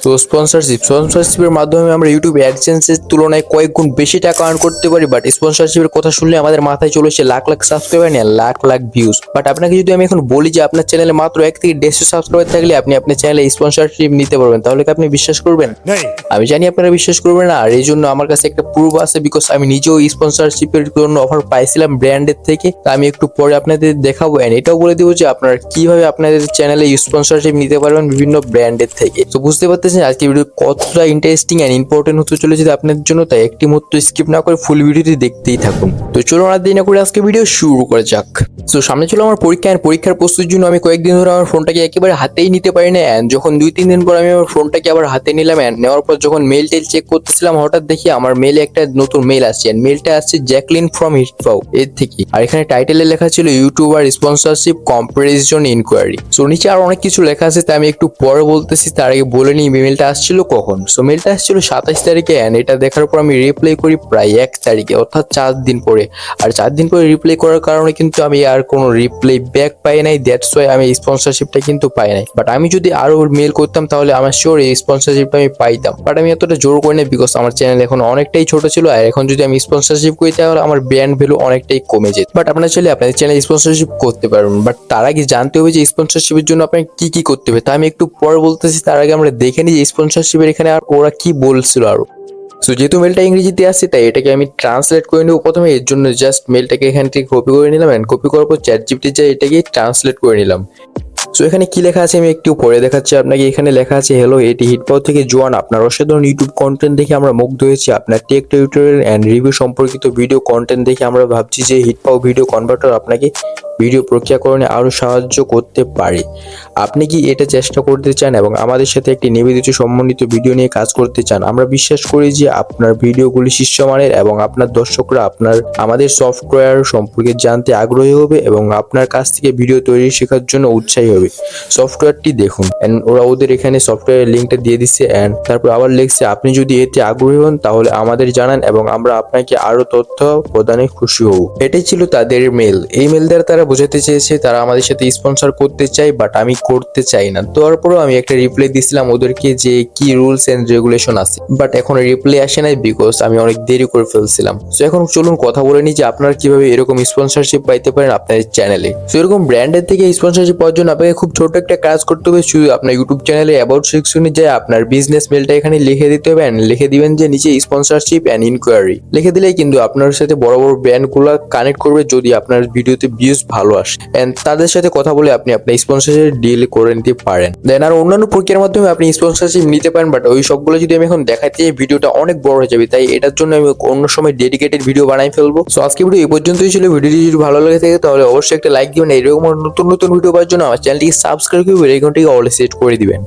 তো স্পন্সরশিপের মাধ্যমে আমরা ইউটিউব অ্যাডসেন্সের তুলনায় কয়েক গুণ বেশি টাকা আর্ন করতে পারি। বাট স্পন্সরশিপের কথা শুনলে আমাদের মাথায় চলে আসে লাখ লাখ সাবস্ক্রাইবার নিয়ে লাখ লাখ ভিউজ। বাট আপনাকে যদি আমি এখন বলি যে আপনার চ্যানেলে মাত্র 1 থেকে 150 সাবস্ক্রাইবার থাকলে আপনি আপনার চ্যানেলে স্পন্সরশিপ নিতে পারবেন, তাহলে কি আপনি বিশ্বাস করবেন? আমি জানি আপনারা বিশ্বাস করবেন না, আর এই জন্য আমার কাছে একটা প্রুফ আছে, বিকজ আমি নিজেও স্পন্সরশিপের জন্য অফার পাইছিলাম ব্র্যান্ডের থেকে। তা আমি একটু পরে আপনাদের দেখাবো এন্ড এটাও বলে দেবো যে আপনারা কিভাবে আপনাদের চ্যানেলে স্পন্সরশিপ নিতে পারবেন বিভিন্ন ব্র্যান্ডের থেকে। তো বুঝতে পারতেছেন আজকে ভিডিও কতটা ইন্টারেস্টিং এন্ড ইম্পর্টেন্ট হতে চলেছে আপনাদের জন্য, তাই একটি মুহূর্ত স্কিপ না করে ফুল ভিডিওটি দেখতেই থাকুন। তো চলুন আর দেরি না করে আজকে ভিডিও শুরু করা যাক। তো সামনে ছিল আমার পরীক্ষার প্রস্তুতির জন্য আমি কয়েকদিন ধরে আমার ফোনটাকে একেবারে হাতেই নিতে পারি না। এন্ড যখন 2-3 দিন পর আমি আমার ফোনটাকে আবার হাতে নিলাম এন্ড নেওয়ার পর যখন মেল টেল চেক করতেছিলাম, হঠাৎ দেখি আমার মেলে একটা নতুন মেল আসছে। এন্ড মেলটা আসছে জ্যাকলিন ফ্রম হিটপাও এর থেকে, আর এখানে টাইটেলে লেখা ছিল YouTuber sponsorship comparison inquiry. So নিচে আর অনেক কিছু লেখা আছে, তাই আমি একটু পরে বলতেছি, তার আগে বলে নিই মেলটা আসছিল কখন। সো মেলটা আসছিল 27 তারিখে এন্ড এটা দেখার পর আমি রিপ্লাই করি প্রায় 1 তারিখে, অর্থাৎ 4 দিন পরে। আর 4 দিন পরে রিপ্লাই করার কারণে কিন্তু আমি আর কোনো রিপ্লাই ব্যাক পাই নাই, দ্যাটস ওয়াই আমি স্পন্সরশিপটা কিন্তু পাই নাই। বাট আমি যদি আরো মেল করতাম তাহলে আমার শিওর এই স্পন্সরশিপটা আমি পাইতাম। বাট আমি এতটা জোর করি না, বিকজ আমার চ্যানেল এখন অনেকটাই ছোট ছিল, আর এখন যদি আমি স্পন্সরশিপ করি তাহলে আমার ব্র্যান্ড ভ্যালু অনেকটাই কমে যেত। বাট আপনারা চাইলে আপনাদের চ্যানেল স্পন্সরশিপ করতে পারবেন, বাট তার আগে জানতে হবে যে স্পন্সরশিপের জন্য আপনাকে কি কি করতে হবে, তা আমি একটু পরে বলতেছি। তার আগে আমরা দেখে নিই যে স্পন্সরশিপের এখানে আর ওরা কি বলছিল আরো। সো যেহেতু মেলটা ইংরেজিতে আসছে তাই এটাকে আমি ট্রান্সলেট করে নেবো প্রথমে। এর জন্য জাস্ট মেলটাকে এখান থেকে কপি করে নিলাম এন্ড কপি করার পর চ্যাটজিপিটি যাই এটাকে ট্রান্সলেট করে নিলাম। সো এখানে কি লেখা আছে আমি একটু পরে দেখাচ্ছি আপনাকে। এখানে লেখা আছে, হ্যালো, এটি হিটপাও থেকে জোয়ান। আপনার অসাধারণ ইউটিউব কন্টেন্ট দেখে আমরা মুগ্ধ হয়েছি। আপনার টেক টিউটোরিয়াল এন্ড রিভিউ সম্পর্কিত ভিডিও কন্টেন্ট দেখে আমরা ভাবছি যে হিটপাও ভিডিও কনভার্টার আপনাকে ভিডিও প্রক্রিয়াকরণে আরো সাহায্য করতে পারে। আপনি কি এটা চেষ্টা করতে চান এবং আমাদের সাথে একটি নিবেদিত সম্মানিত ভিডিও নিয়ে কাজ করতে চান? আমরা বিশ্বাস করি যে আপনার ভিডিওগুলি শীর্ষমানের এবং আপনার দর্শকরা আমাদের সফটওয়্যার সম্পর্কে জানতে আগ্রহী হবে এবং আপনার কাছ থেকে ভিডিও তৈরি শেখার জন্য উৎসাহী হবে। সফটওয়্যারটি দেখুন। এন্ড ওরা ওদের এখানে সফটওয়্যারের লিঙ্কটা দিয়ে দিচ্ছে এন্ড তারপর আবার লিখছে, আপনি যদি এতে আগ্রহী হন তাহলে আমাদের জানান এবং আমরা আপনাকে আরো তথ্য প্রদানে খুশি হব। এটাই ছিল তাদের মেল। এই মেল দ্বারা তারা বোঝাতে চেয়েছে তারা আমাদের সাথে স্পন্সর করতে চায়, বাট আমি করতে চাই না। তারপরেও আমি একটা রিপ্লাই দিছিলাম ওদেরকে যে কি রুলস এন্ড রেগুলেশন আছে, বাট এখন রিপ্লাই আসে নাই বিকজ আমি অনেক দেরি করে ফেলছিলাম। সো এখন চলুন কথা বলে নিই যে আপনারা কিভাবে এরকম স্পন্সরশিপ পাইতে পারেন আপনাদের চ্যানেলে। সো এরকম ব্র্যান্ডের থেকে স্পন্সরশিপ পাওয়ার জন্য আপনাকে খুব ছোট একটা কাজ করতে হবে। শুধু আপনার ইউটিউব চ্যানেলে অ্যাবাউট সেকশনে যায় আপনার বিজনেস মেলটা এখানে লিখে দিতে হবে এন্ড লিখে দিবেন যে নিচে স্পন্সরশিপ এন্ড ইনকোয়ারি। লিখে দিলেই কিন্তু আপনার সাথে বড় বড় ব্র্যান্ডগুলো কানেক্ট করবে যদি আপনার ভিডিওতে ভিউজ ভালো আসে এন্ড তাদের সাথে কথা বলে আপনি আপনার স্পন্সরশিপ ডিল করে নিতে পারেন। দেন আর অন্যান্য প্রক্রিয়ার মাধ্যমে আপনি স্পন্সরশিপ নিতে পারেন, বাট ওই সবগুলো যদি আমি এখন দেখাতে ভিডিওটা অনেক বড় হয়ে যাবে, তাই এটার জন্য আমি অন্য সময় ডেডিকেটেড ভিডিও বানাই ফেলবো। সো আজকে ভিডিও এই পর্যন্তই ছিল। ভিডিওটি যদি ভালো লাগে থাকে তাহলে অবশ্যই একটা লাইক দিবেন। এরকম নতুন নতুন ভিডিও পাওয়ার জন্য আমার চ্যানেলটিকে সাবস্ক্রাইব করে বেল আইকনটিকে অল সেট করে দিবেন।